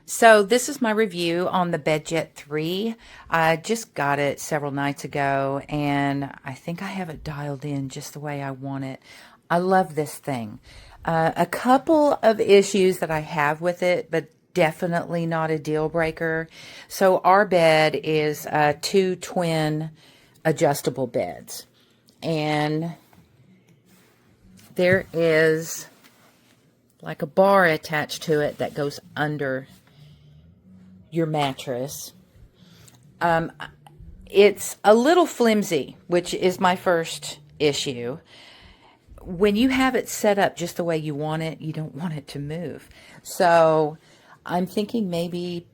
So this is my review on the BedJet 3. I just got it several nights ago and I think I have it dialed in just the way I want it. I love this thing. A couple of issues that I have with it, but definitely not a deal breaker. So our bed is two twin adjustable beds. And there is like a bar attached to it that goes under your mattress. It's a little flimsy, which is my first issue. When you have it set up just the way you want it, you don't want it to move. So I'm thinking maybe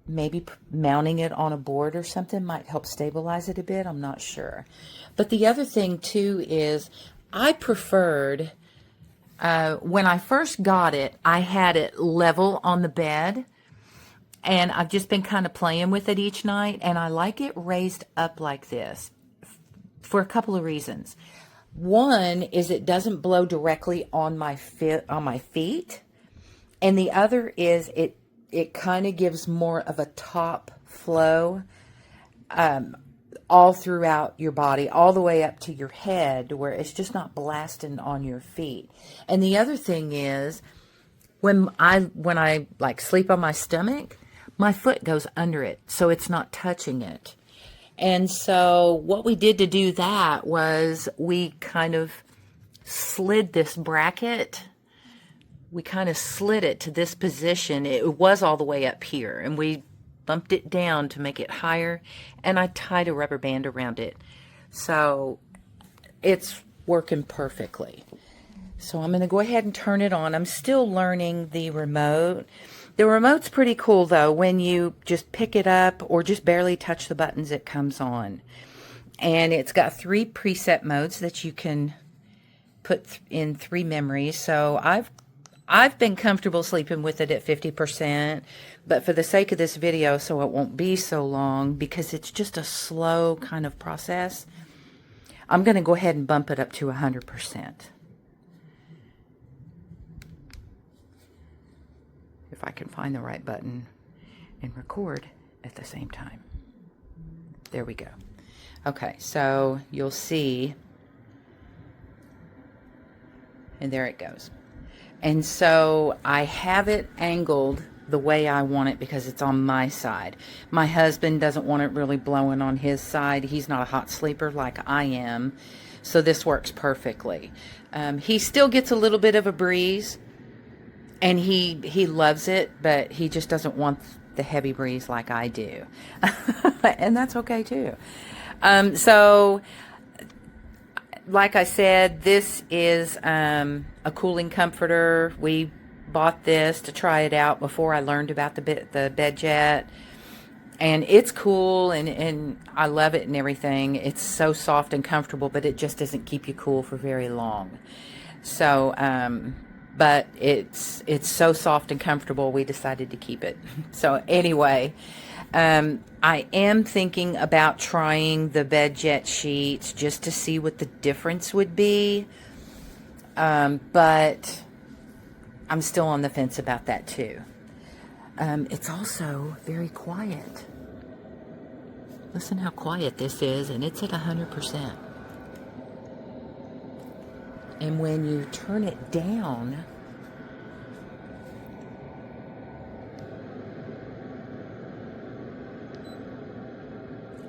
mounting it on a board or something might help stabilize it a bit. I'm not sure. But the other thing too is I preferred when I first got it, I had it level on the bed. And I've just been kind of playing with it each night, and I like it raised up like this for a couple of reasons. One is it doesn't blow directly on my feet, and the other is it kind of gives more of a top flow all throughout your body, all the way up to your head, where it's just not blasting on your feet. And the other thing is when I like sleep on my stomach, my foot goes under it, so it's not touching it. And so what we did to do that was we kind of slid this bracket. We kind of slid it to this position. It was all the way up here, and we bumped it down to make it higher, and I tied a rubber band around it. So it's working perfectly. So I'm going to go ahead and turn it on. I'm still learning the remote. The remote's pretty cool though. When you just pick it up or just barely touch the buttons, it comes on. And it's got 3 preset modes that you can put in 3 memories. So I've been comfortable sleeping with it at 50%, but for the sake of this video, so it won't be so long, because it's just a slow kind of process, I'm going to go ahead and bump it up to 100%. If I can find the right button and record at the same time. There we go. Okay, so you'll see, and there it goes. And so I have it angled the way I want it because it's on my side. My husband doesn't want it really blowing on his side. He's not a hot sleeper like I am, so this works perfectly. He still gets a little bit of a breeze, and he loves it, but he just doesn't want the heavy breeze like I do. And that's okay too. So like I said, this is a cooling comforter. We bought this to try it out before I learned about the BedJet. And it's cool, and I love it and everything. It's so soft and comfortable, but it just doesn't keep you cool for very long. So, but it's so soft and comfortable, we decided to keep it. So anyway, I am thinking about trying the BedJet sheets just to see what the difference would be, but I'm still on the fence about that too. It's also very quiet. Listen how quiet this is, and it's at 100%. And when you turn it down,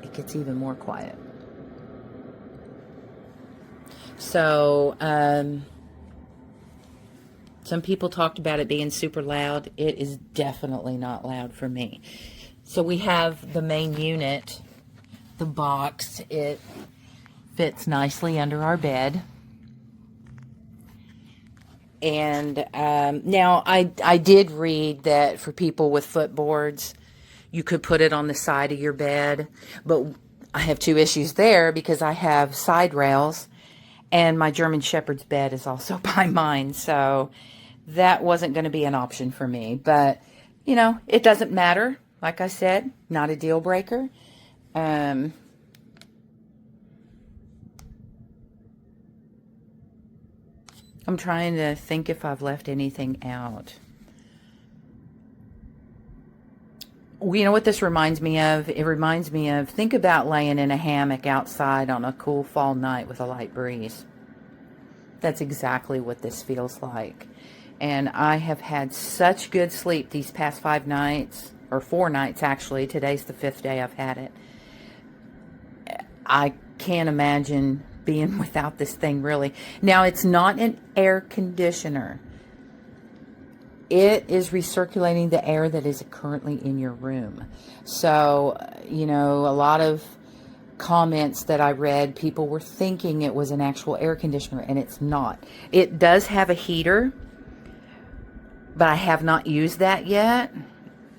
it gets even more quiet. So, some people talked about it being super loud. It is definitely not loud for me. So we have the main unit, the box. It fits nicely under our bed. And now I did read that for people with footboards, you could put it on the side of your bed, but I have 2 issues there because I have side rails, and my German Shepherd's bed is also by mine, so that wasn't going to be an option for me. But, you know, it doesn't matter. Like I said, not a deal breaker. I'm trying to think if I've left anything out. You know what this reminds me of? It reminds me of, think about laying in a hammock outside on a cool fall night with a light breeze. That's exactly what this feels like. And I have had such good sleep these past 5 nights, or 4 nights actually. Today's the 5th day I've had it. I can't imagine being without this thing, really. Now, it's not an air conditioner. It is recirculating the air that is currently in your room. So, you know, a lot of comments that I read, people were thinking it was an actual air conditioner, and it's not. It does have a heater, but I have not used that yet.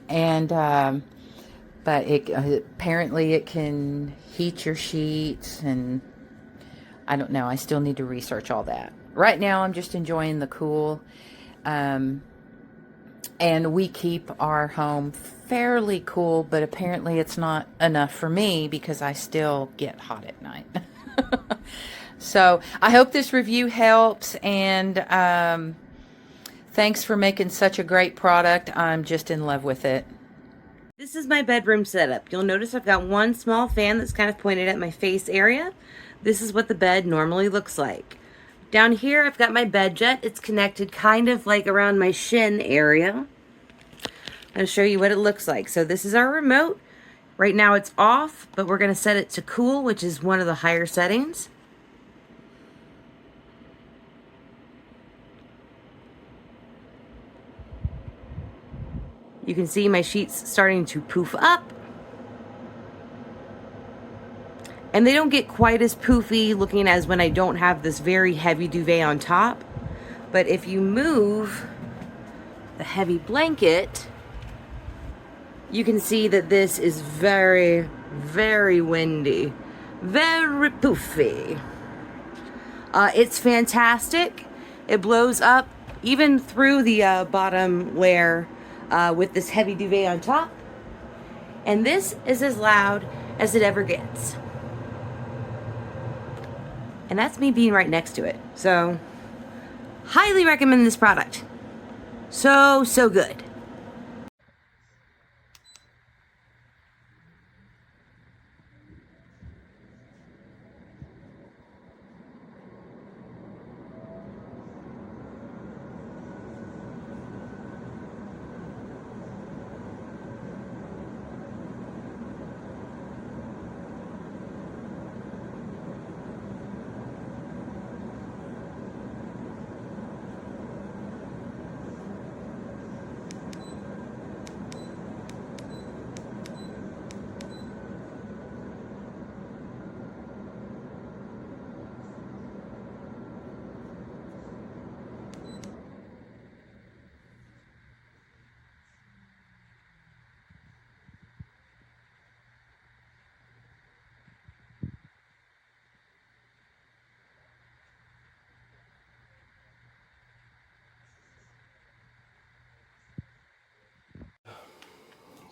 And, but it apparently it can heat your sheets, and I don't know. I still need to research all that. Right now, I'm just enjoying the cool. And we keep our home fairly cool, but apparently it's not enough for me because I still get hot at night. So I hope this review helps, and thanks for making such a great product. I'm just in love with it. This is my bedroom setup. You'll notice I've got one small fan that's kind of pointed at my face area. This is what the bed normally looks like. Down here, I've got my BedJet. It's connected kind of like around my shin area. I'm going to show you what it looks like. So this is our remote. Right now it's off, but we're going to set it to cool, which is one of the higher settings. You can see my sheets starting to poof up. And they don't get quite as poofy looking as when I don't have this very heavy duvet on top. But if you move the heavy blanket, you can see that this is very, very windy. Very poofy. It's fantastic. It blows up even through the bottom layer with this heavy duvet on top. And this is as loud as it ever gets. And that's me being right next to it. So, highly recommend this product. So good.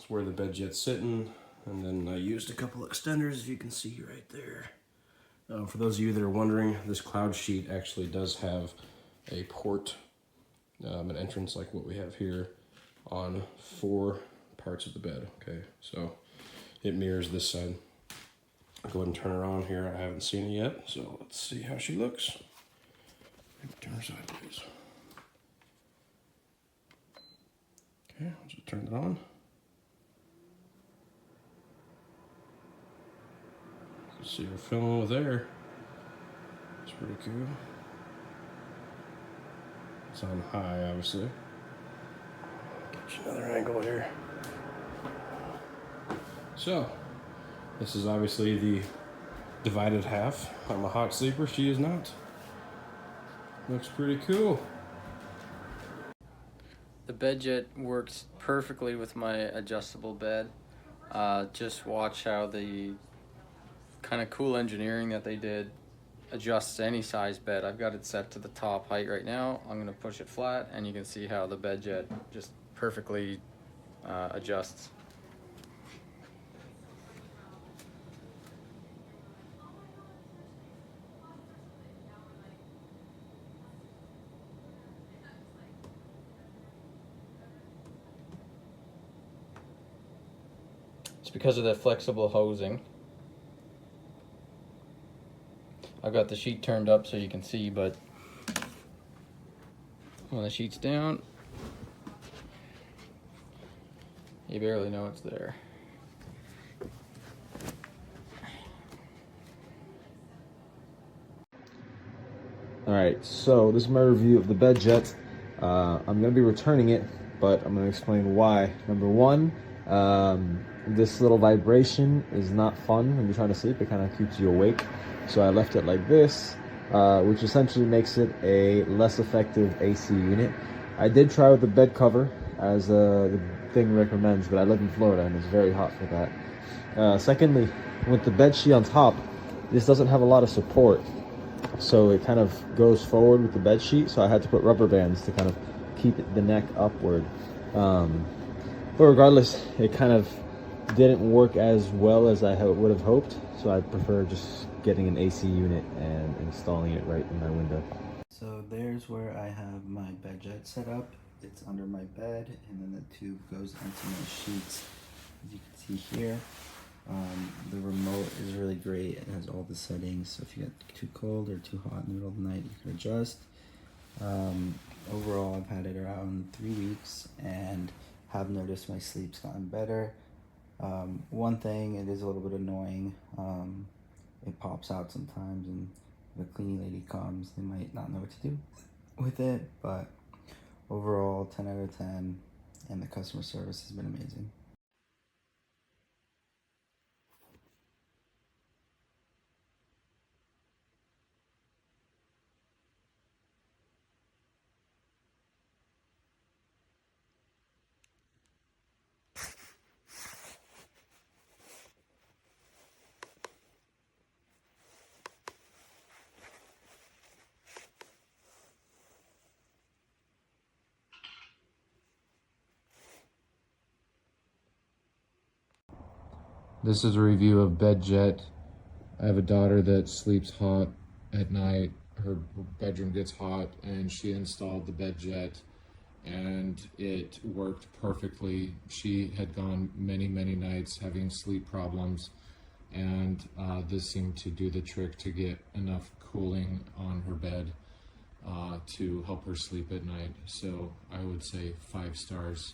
That's where the BedJet's sitting, and then I used a couple extenders, as you can see right there. For those of you that are wondering, this cloud sheet actually does have a port, an entrance like what we have here, on 4 parts of the bed. Okay, so it mirrors this side. I'll go ahead and turn her on here. I haven't seen it yet, so let's see how she looks. Maybe turn her sideways. Okay, I'll just turn it on. See her filling with air. It's pretty cool. It's on high, obviously. Get you another angle here. So, this is obviously the divided half. I'm a hot sleeper, she is not. Looks pretty cool. The BedJet works perfectly with my adjustable bed. Just watch how the kind of cool engineering that they did adjusts any size bed. I've got it set to the top height right now. I'm going to push it flat, and you can see how the BedJet just perfectly adjusts. because of the flexible hosing. I've got the sheet turned up so you can see, but when the sheet's down, you barely know it's there. Alright, so this is my review of the BedJet. I'm going to be returning it, but I'm going to explain why. Number one, this little vibration is not fun when you're trying to sleep. It kind of keeps you awake. So I left it like this, which essentially makes it a less effective AC unit. I did try with the bed cover, as the thing recommends, but I live in Florida and it's very hot for that. Secondly, with the bed sheet on top, this doesn't have a lot of support. So it kind of goes forward with the bed sheet, so I had to put rubber bands to kind of keep the neck upward. But regardless, it kind of didn't work as well as I would have hoped, so I prefer just getting an AC unit and installing it right in my window. So there's where I have my BedJet set up. It's under my bed, and then the tube goes into my sheets, as you can see here. The remote is really great. It has all the settings, so if you get too cold or too hot in the middle of the night, you can adjust. Overall, I've had it around 3 weeks and have noticed my sleep's gotten better. One thing, it is a little bit annoying. It pops out sometimes, and the cleaning lady comes, they might not know what to do with it, but overall 10 out of 10, and the customer service has been amazing. This is a review of BedJet. I have a daughter that sleeps hot at night. Her bedroom gets hot, and she installed the BedJet, and it worked perfectly. She had gone many nights having sleep problems, and this seemed to do the trick to get enough cooling on her bed to help her sleep at night. So I would say 5 stars.